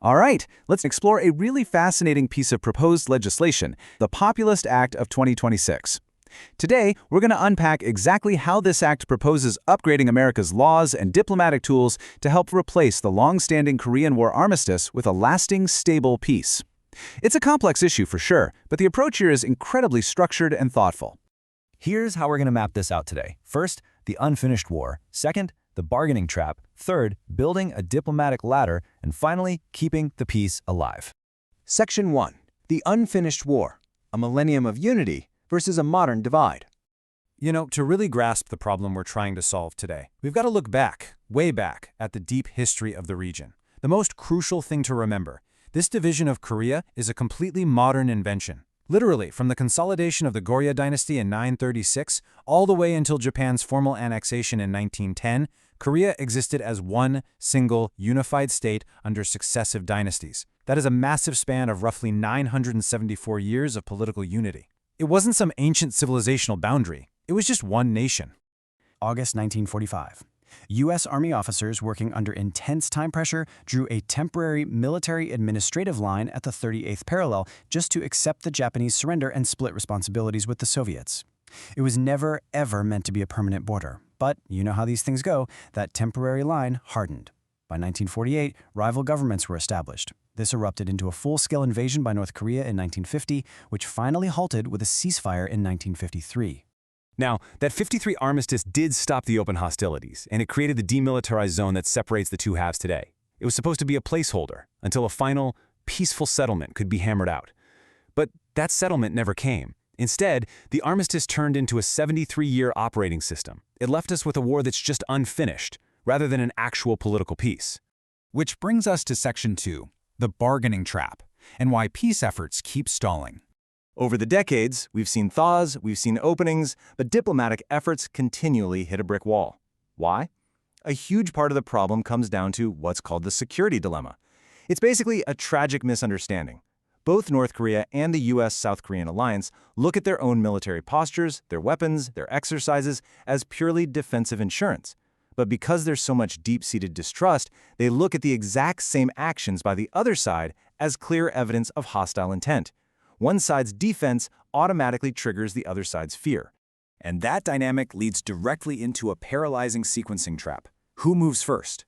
All right, let's explore a really fascinating piece of proposed legislation, the Populist Act of 2026. Today, we're going to unpack exactly how this act proposes upgrading America's laws and diplomatic tools to help replace the long-standing Korean War armistice with a lasting, stable peace. It's a complex issue for sure, but the approach here is incredibly structured and thoughtful. Here's how we're going to map this out today. First, the unfinished war. Second, the bargaining trap. Third, building a diplomatic ladder. And finally, keeping the peace alive. Section 1. The Unfinished War, a Millennium of Unity versus a Modern Divide. You know, to really grasp the problem we're trying to solve today, we've got to look back, way back, at the deep history of the region. The most crucial thing to remember, this division of Korea is a completely modern invention. Literally, from the consolidation of the Goryeo dynasty in 936 all the way until Japan's formal annexation in 1910, Korea existed as one single unified state under successive dynasties. That is a massive span of roughly 974 years of political unity. It wasn't some ancient civilizational boundary. It was just one nation. August 1945. U.S. Army officers working under intense time pressure drew a temporary military administrative line at the 38th parallel just to accept the Japanese surrender and split responsibilities with the Soviets. It was never, ever meant to be a permanent border. But you know how these things go, that temporary line hardened. By 1948, rival governments were established. This erupted into a full-scale invasion by North Korea in 1950, which finally halted with a ceasefire in 1953. Now, that 53 armistice did stop the open hostilities, and it created the demilitarized zone that separates the two halves today. It was supposed to be a placeholder until a final, peaceful settlement could be hammered out. But that settlement never came. Instead, the armistice turned into a 73-year operating system. It left us with a war that's just unfinished, rather than an actual political peace. Which brings us to Section 2, the bargaining trap, and why peace efforts keep stalling. Over the decades, we've seen thaws, we've seen openings, but diplomatic efforts continually hit a brick wall. Why? A huge part of the problem comes down to what's called the security dilemma. It's basically a tragic misunderstanding. Both North Korea and the U.S.-South Korean alliance look at their own military postures, their weapons, their exercises as purely defensive insurance. But because there's so much deep-seated distrust, they look at the exact same actions by the other side as clear evidence of hostile intent. One side's defense automatically triggers the other side's fear. And that dynamic leads directly into a paralyzing sequencing trap. Who moves first?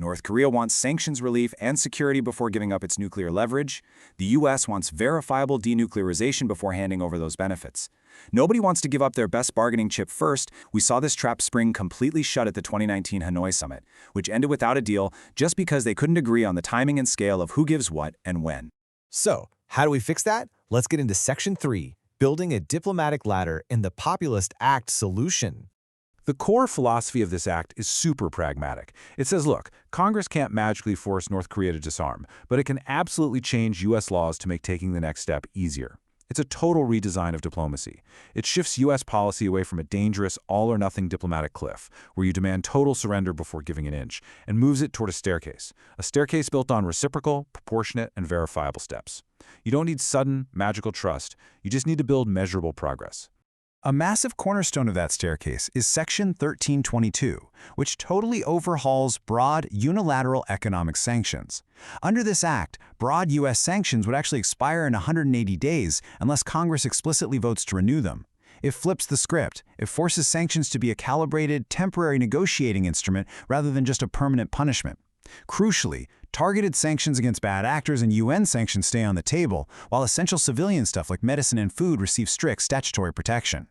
North Korea wants sanctions relief and security before giving up its nuclear leverage. The U.S. wants verifiable denuclearization before handing over those benefits. Nobody wants to give up their best bargaining chip first. We saw this trap spring completely shut at the 2019 Hanoi summit, which ended without a deal just because they couldn't agree on the timing and scale of who gives what and when. So, how do we fix that? Let's get into Section 3, building a diplomatic ladder in the Populist Act solution. The core philosophy of this act is super pragmatic. It says, look, Congress can't magically force North Korea to disarm, but it can absolutely change U.S. laws to make taking the next step easier. It's a total redesign of diplomacy. It shifts U.S. policy away from a dangerous all-or-nothing diplomatic cliff, where you demand total surrender before giving an inch, and moves it toward a staircase built on reciprocal, proportionate, and verifiable steps. You don't need sudden, magical trust. You just need to build measurable progress. A massive cornerstone of that staircase is Section 1322, which totally overhauls broad, unilateral economic sanctions. Under this act, broad U.S. sanctions would actually expire in 180 days unless Congress explicitly votes to renew them. It flips the script. It forces sanctions to be a calibrated, temporary negotiating instrument rather than just a permanent punishment. Crucially, targeted sanctions against bad actors and UN sanctions stay on the table, while essential civilian stuff like medicine and food receive strict statutory protection.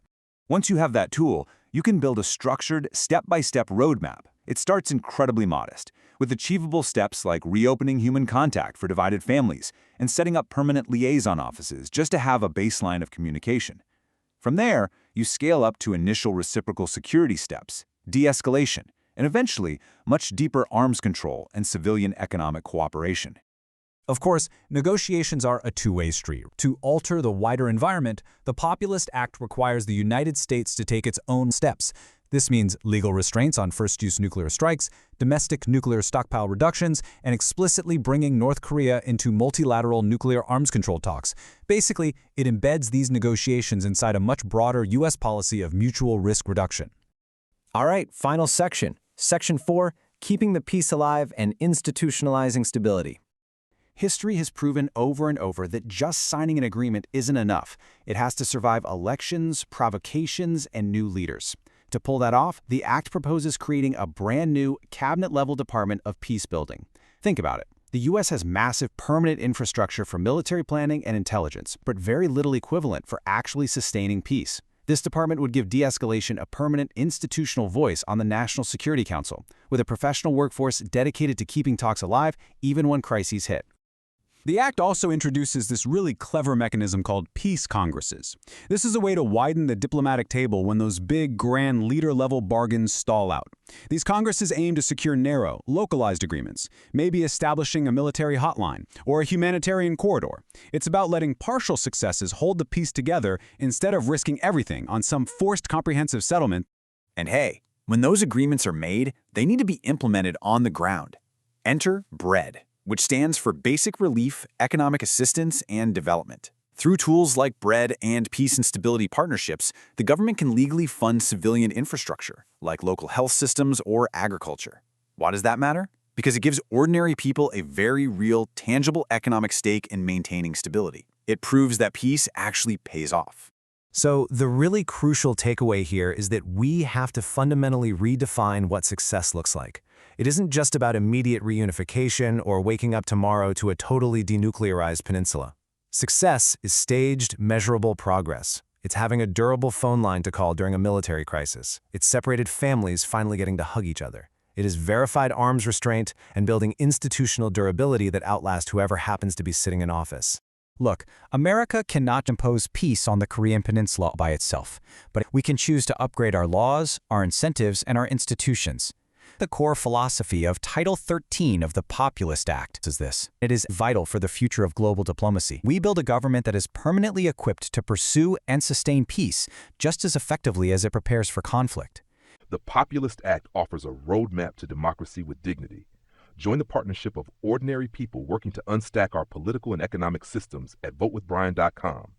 Once you have that tool, you can build a structured, step-by-step roadmap. It starts incredibly modest, with achievable steps like reopening human contact for divided families and setting up permanent liaison offices just to have a baseline of communication. From there, you scale up to initial reciprocal security steps, de-escalation, and eventually, much deeper arms control and civilian economic cooperation. Of course, negotiations are a two-way street. To alter the wider environment, the Populist Act requires the United States to take its own steps. This means legal restraints on first-use nuclear strikes, domestic nuclear stockpile reductions, and explicitly bringing North Korea into multilateral nuclear arms control talks. Basically, it embeds these negotiations inside a much broader U.S. policy of mutual risk reduction. All right, final section. Section 4, keeping the peace alive and institutionalizing stability. History has proven over and over that just signing an agreement isn't enough. It has to survive elections, provocations, and new leaders. To pull that off, the Act proposes creating a brand new cabinet-level department of peace building. Think about it. The U.S. has massive permanent infrastructure for military planning and intelligence, but very little equivalent for actually sustaining peace. This department would give de-escalation a permanent institutional voice on the National Security Council, with a professional workforce dedicated to keeping talks alive even when crises hit. The Act also introduces this really clever mechanism called peace congresses. This is a way to widen the diplomatic table when those big, grand, leader-level bargains stall out. These congresses aim to secure narrow, localized agreements, maybe establishing a military hotline or a humanitarian corridor. It's about letting partial successes hold the peace together instead of risking everything on some forced comprehensive settlement. And hey, when those agreements are made, they need to be implemented on the ground. Enter BREAD, which stands for Basic Relief, Economic Assistance, and Development. Through tools like BREAD and Peace and Stability Partnerships, the government can legally fund civilian infrastructure, like local health systems or agriculture. Why does that matter? Because it gives ordinary people a very real, tangible economic stake in maintaining stability. It proves that peace actually pays off. So the really crucial takeaway here is that we have to fundamentally redefine what success looks like. It isn't just about immediate reunification or waking up tomorrow to a totally denuclearized peninsula. Success is staged, measurable progress. It's having a durable phone line to call during a military crisis. It's separated families finally getting to hug each other. It is verified arms restraint and building institutional durability that outlast whoever happens to be sitting in office. Look, America cannot impose peace on the Korean Peninsula by itself, but we can choose to upgrade our laws, our incentives, and our institutions. The core philosophy of Title 13 of the POPULIST Act is this. It is vital for the future of global diplomacy. We build a government that is permanently equipped to pursue and sustain peace just as effectively as it prepares for conflict. The POPULIST Act offers a roadmap to democracy with dignity. Join the partnership of ordinary people working to unstack our political and economic systems at votewithbrian.com.